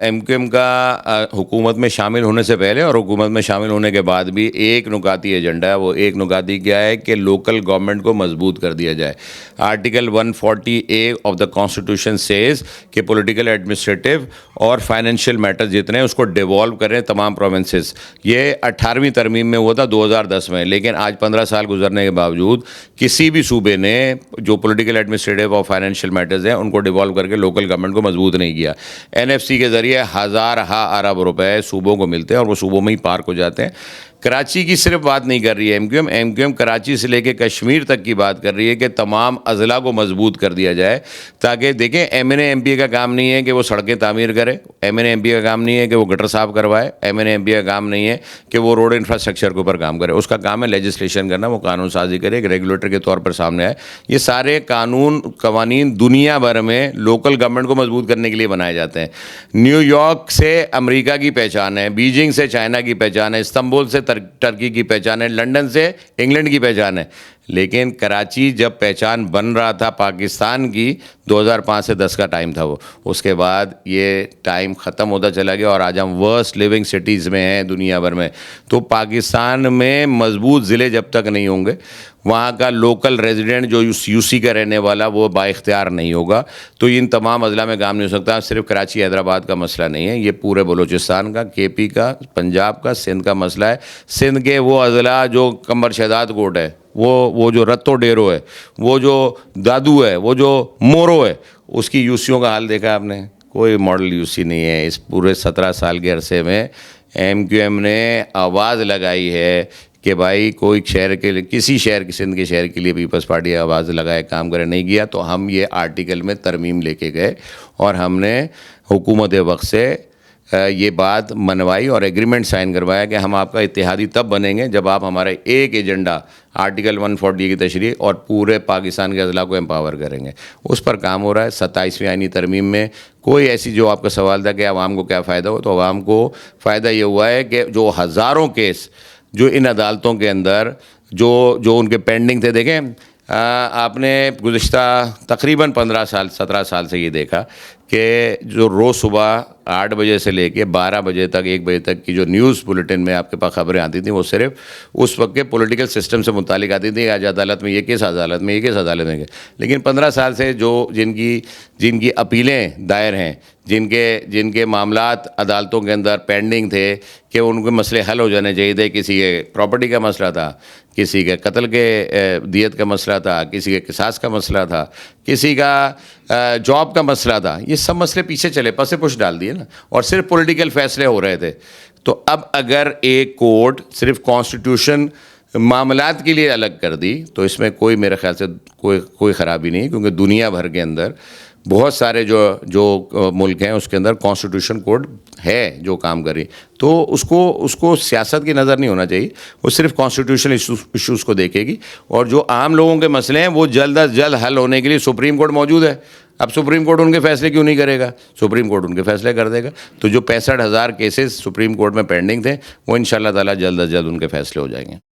M Q M کا حکومت میں شامل ہونے سے پہلے اور حکومت میں شامل ہونے کے بعد بھی ایک نکاتی ایجنڈا ہے. وہ ایک نکاتی کیا ہے کہ لوکل گورنمنٹ کو مضبوط کر دیا جائے. Article 140A of the constitution says کہ پولیٹیکل ایڈمنسٹریٹو اور فائنینشیل میٹر جتنے ہیں اس کو ڈیوالو کریں تمام پروونسز. یہ 18ویں ترمیم میں ہوا تھا 2010 میں, لیکن آج 15 سال گزرنے کے باوجود کسی بھی صوبے نے جو پولیٹیکل ایڈمنسٹریٹو اور فائنینشیل میٹرز ہیں ان کو ڈیوالو کر کے لوکل گورنمنٹ کو مضبوط نہیں کیا. NFC کے ذریعے ہزارہ ارب روپے صوبوں کو ملتے ہیں اور وہ صوبوں میں ہی پارک ہو جاتے ہیں. کراچی کی صرف بات نہیں کر رہی ہے ایم کیو ایم کراچی سے لے کے کشمیر تک کی بات کر رہی ہے کہ تمام اضلاع کو مضبوط کر دیا جائے, تاکہ دیکھیں ایم پی کا کام نہیں ہے کہ وہ سڑکیں تعمیر کرے, ایم پی کا کام نہیں ہے کہ وہ گٹر صاف کروائے, ایم پی کا کام نہیں ہے کہ وہ روڈ انفراسٹرکچر کے اوپر کام کرے. اس کا کام ہے لیجسلیشن کرنا, وہ قانون سازی کرے, ایک ریگولیٹر کے طور پر سامنے آئے. یہ سارے قوانین دنیا بھر میں لوکل گورنمنٹ کو مضبوط کرنے کے لیے بنائے جاتے ہیں. نیو یارک سے امریکہ کی پہچان ہے, بیجنگ سے چائنا کی پہچان ہے, استنبول سے ٹرکی کی پہچان ہے, لنڈن سے انگلینڈ کی پہچان ہے. لیکن کراچی جب پہچان بن رہا تھا پاکستان کی 2005 سے 10 کا ٹائم تھا وہ, اس کے بعد یہ ٹائم ختم ہوتا چلا گیا اور آج ہم ورسٹ لیونگ سٹیز میں ہیں دنیا بھر میں. تو پاکستان میں مضبوط ضلع جب تک نہیں ہوں گے, وہاں کا لوکل ریزیڈنٹ جو یو سی کا رہنے والا وہ با اختیار نہیں ہوگا, تو ان تمام اضلاع میں کام نہیں ہو سکتا. صرف کراچی حیدرآباد کا مسئلہ نہیں ہے, یہ پورے بلوچستان کا, کے پی کا, پنجاب کا, سندھ کا مسئلہ ہے. سندھ کے وہ اضلاع جو کمبر شہداد کوٹ ہے, وہ جو رتو ڈیرو ہے, وہ جو دادو ہے, وہ جو مورو ہے, اس کی یوسیوں کا حال دیکھا آپ نے؟ کوئی ماڈل یو سی نہیں ہے. اس پورے 17 سال کے عرصے میں ایم کیو ایم نے آواز لگائی ہے کہ بھائی کوئی شہر کے لیے, کسی شہر کے, سندھ کے شہر کے لیے پیپلز پارٹی آواز لگائے, کام کرے, نہیں کیا. تو ہم یہ آرٹیکل میں ترمیم لے کے گئے اور ہم نے حکومت وقت سے یہ بات منوائی اور ایگریمنٹ سائن کروایا کہ ہم آپ کا اتحادی تب بنیں گے جب آپ ہمارا ایک ایجنڈا آرٹیکل 140 کی تشریح اور پورے پاکستان کے اضلاع کو امپاور کریں گے. اس پر کام ہو رہا ہے. 27ویں آئینی ترمیم میں کوئی ایسی, جو آپ کا سوال تھا کہ عوام کو کیا فائدہ ہو, تو عوام کو فائدہ یہ ہوا ہے کہ جو ہزاروں کیس جو ان عدالتوں کے اندر جو ان کے پینڈنگ تھے, دیکھیں آپ نے گزشتہ تقریباً 17 سال سے یہ دیکھا کہ جو روز صبح 8 بجے سے لے کے 12 بجے تک, 1 بجے تک کی جو نیوز بلیٹن میں آپ کے پاس خبریں آتی تھیں, وہ صرف اس وقت کے پولیٹیکل سسٹم سے متعلق آتی تھیں. آج عدالت میں یہ کیس, عدالت میں یہ کیس, عدالت میں. لیکن 15 سال سے جن کی اپیلیں دائر ہیں, جن کے معاملات عدالتوں کے اندر پینڈنگ تھے کہ ان کے مسئلے حل ہو جانے چاہیے تھے, کسی کے پراپرٹی کا مسئلہ تھا, کسی کے قتل کے دیت کا مسئلہ تھا, کسی کے قصاص کا مسئلہ تھا, کسی کا جاب کا مسئلہ تھا, یہ سب مسئلے پیچھے چلے, پس پش ڈال دیے نا, اور صرف پولیٹیکل فیصلے ہو رہے تھے. تو اب اگر ایک کورٹ صرف کانسٹیٹیوشن معاملات کے لیے الگ کر دی تو اس میں کوئی, میرے خیال سے کوئی خرابی نہیں, کیونکہ دنیا بھر کے اندر بہت سارے جو ملک ہیں اس کے اندر کانسٹیٹیوشن کوڈ ہے جو کام کرے. تو اس کو سیاست کی نظر نہیں ہونا چاہیے, وہ صرف کانسٹیٹیوشنل ایشوز کو دیکھے گی. اور جو عام لوگوں کے مسئلے ہیں وہ جلد از جلد حل ہونے کے لیے سپریم کورٹ موجود ہے. اب سپریم کورٹ ان کے فیصلے کیوں نہیں کرے گا؟ سپریم کورٹ ان کے فیصلے کر دے گا. تو جو 65,000 کیسز سپریم کورٹ میں پینڈنگ تھے, وہ انشاءاللہ تعالیٰ جلد از جلد ان کے فیصلے ہو جائیں گے.